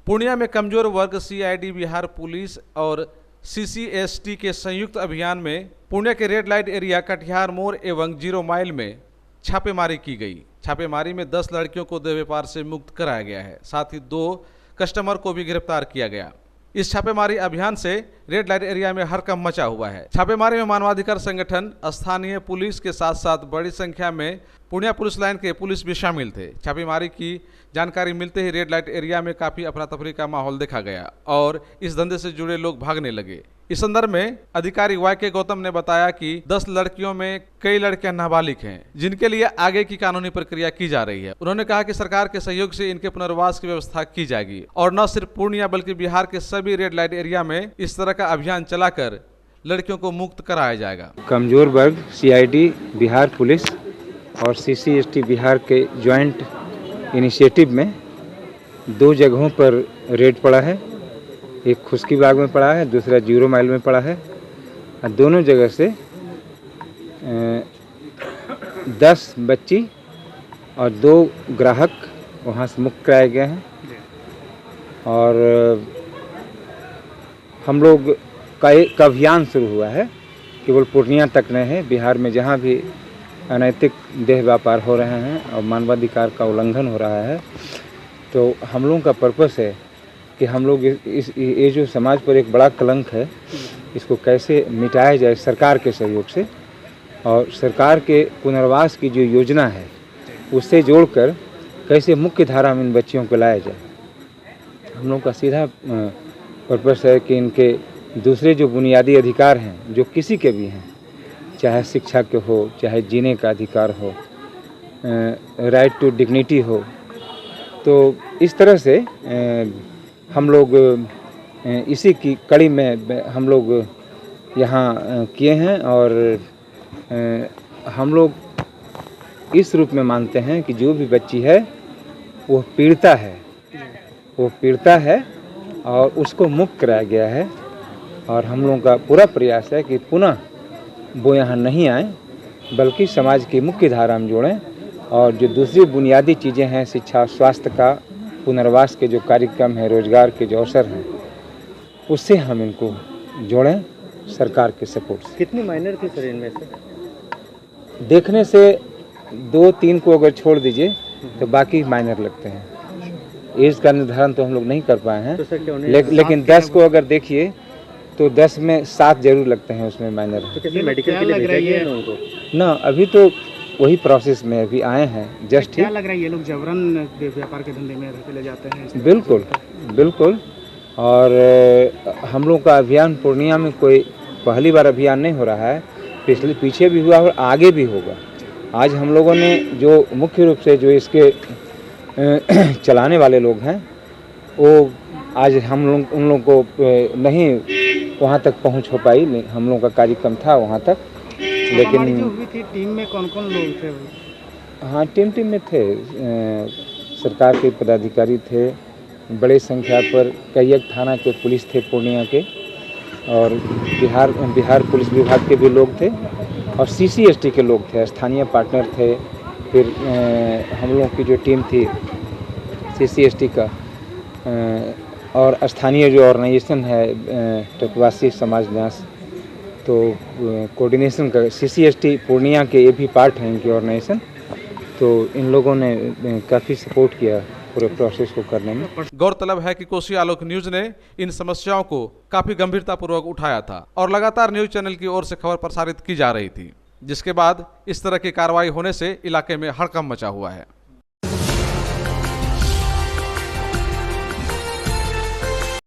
पूर्णिया में कमजोर वर्ग सीआईडी बिहार पुलिस और सीसीएसटी के संयुक्त अभियान में पूर्णिया के रेड लाइट एरिया कटिहार मोड़ एवं 0 माइल में छापेमारी की गई। छापेमारी में 10 लड़कियों को देह व्यापार से मुक्त कराया गया है। साथ ही 2 कस्टमर को भी गिरफ्तार किया गया। इस छापेमारी अभियान से रेड लाइट एरिया में हड़कंप मचा हुआ है। छापेमारी में मानवाधिकार संगठन, स्थानीय पुलिस के साथ साथ बड़ी संख्या में पूर्णिया पुलिस लाइन के पुलिस भी शामिल थे। छापेमारी की जानकारी मिलते ही रेड लाइट एरिया में काफी अफरा तफरी का माहौल देखा गया और इस धंधे से जुड़े लोग भागने लगे। इस संदर्भ में अधिकारी YK गौतम ने बताया कि 10 लड़कियों में कई लड़कियां नाबालिग हैं, जिनके लिए आगे की कानूनी प्रक्रिया की जा रही है। उन्होंने कहा कि सरकार के सहयोग से इनके पुनर्वास की व्यवस्था की जाएगी और न सिर्फ पूर्णिया बल्कि बिहार के सभी रेड लाइट एरिया में इस तरह का अभियान चलाकर लड़कियों को मुक्त कराया जाएगा। कमजोर वर्ग CID बिहार पुलिस और CCST बिहार के ज्वाइंट इनिशिएटिव में 2 जगहों पर रेड पड़ा है। एक खुशकी बाग में पड़ा है, दूसरा 0 माइल में पड़ा है। और दोनों जगह से 10 बच्ची और 2 ग्राहक वहाँ से मुक्त कराए गए हैं। और हम लोग का एक अभियान शुरू हुआ है, केवल पूर्णिया तक नहीं है, बिहार में जहाँ भी अनैतिक देह व्यापार हो रहे हैं और मानवाधिकार का उल्लंघन हो रहा है, तो हम लोगों का पर्पस है कि हम लोग ये जो समाज पर एक बड़ा कलंक है, इसको कैसे मिटाया जाए सरकार के सहयोग से, और सरकार के पुनर्वास की जो योजना है उससे जोड़कर कैसे मुख्य धारा में इन बच्चियों को लाया जाए। हम लोग का सीधा पर्पस है कि इनके दूसरे जो बुनियादी अधिकार हैं, जो किसी के भी हैं, चाहे शिक्षा के हो, चाहे जीने का अधिकार हो, राइट टू डिग्निटी हो, तो इस तरह से हम लोग इसी की कड़ी में हम लोग यहाँ किए हैं। और हम लोग इस रूप में मानते हैं कि जो भी बच्ची है वो पीड़िता है और उसको मुक्त कराया गया है। और हम लोगों का पूरा प्रयास है कि पुनः वो यहाँ नहीं आए, बल्कि समाज की मुख्य धारा में जोड़ें और जो दूसरी बुनियादी चीज़ें हैं, शिक्षा, स्वास्थ्य का, पुनर्वास के जो कार्यक्रम है, रोजगार के जो अवसर हैं, उससे हम इनको जोड़ें सरकार के सपोर्ट से। कितनी माइनर थी सर इनमें से? देखने से 2-3 को अगर छोड़ दीजिए तो बाकी माइनर लगते हैं। एज का निर्धारण तो हम लोग नहीं कर पाए हैं, तो लेकिन 10 को अगर देखिए तो 10 में 7 जरूर लगते हैं उसमें माइनर। तो किसी मेडिकल के लिए भेजा गया है उनको? ना, अभी तो वही प्रोसेस में अभी आए हैं जस्ट। क्या लग रहा है ये लोग जबरन व्यापार के धंधे में चले जाते हैं? बिल्कुल। और हम लोग का अभियान पूर्णिया में कोई पहली बार अभियान नहीं हो रहा है, पीछे भी हुआ और आगे भी होगा। आज हम लोगों ने जो मुख्य रूप से जो इसके चलाने वाले लोग हैं, वो आज हम लोग उन लोगों को नहीं वहाँ तक पहुँच हो पाई। हम लोगों का कार्यक्रम था वहाँ तक, लेकिन जो हुई थी टीम में कौन लोग थे? हाँ, टीम में थे, सरकार के पदाधिकारी थे, बड़े संख्या पर कई थाना के पुलिस थे पूर्णिया के, और बिहार पुलिस विभाग के भी लोग थे, और CCST के लोग थे, स्थानीय पार्टनर थे। फिर हम लोग की जो टीम थी CCST का और स्थानीय जो ऑर्गेनाइजेशन है तटवासी समाज न्यास, तो कोऑर्डिनेशन का CCST पूर्णिया के ये भी पार्ट हैं इनकी ऑर्गेनाइजेशन, तो इन लोगों ने काफ़ी सपोर्ट किया पूरे प्रोसेस को करने में। गौरतलब है कि कोसी आलोक न्यूज ने इन समस्याओं को काफी गंभीरतापूर्वक उठाया था और लगातार न्यूज चैनल की ओर से खबर प्रसारित की जा रही थी, जिसके बाद इस तरह की कार्रवाई होने से इलाके में हड़कंप मचा हुआ है।